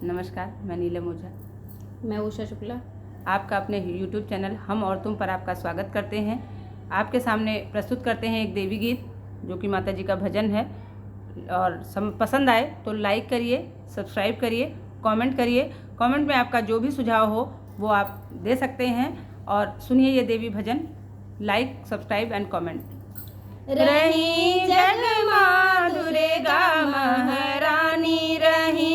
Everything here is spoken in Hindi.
नमस्कार, मैं नीलम ओझा। मैं उषा शुक्ला। आपका अपने YouTube चैनल हम और तुम पर आपका स्वागत करते हैं। आपके सामने प्रस्तुत करते हैं एक देवी गीत जो कि माता जी का भजन है। और पसंद आए तो लाइक करिए, सब्सक्राइब करिए, कमेंट करिए। कमेंट में आपका जो भी सुझाव हो वो आप दे सकते हैं। और सुनिए ये देवी भजन। Like, subscribe and comment. रही जग माँ दुर्गा महारानी, रही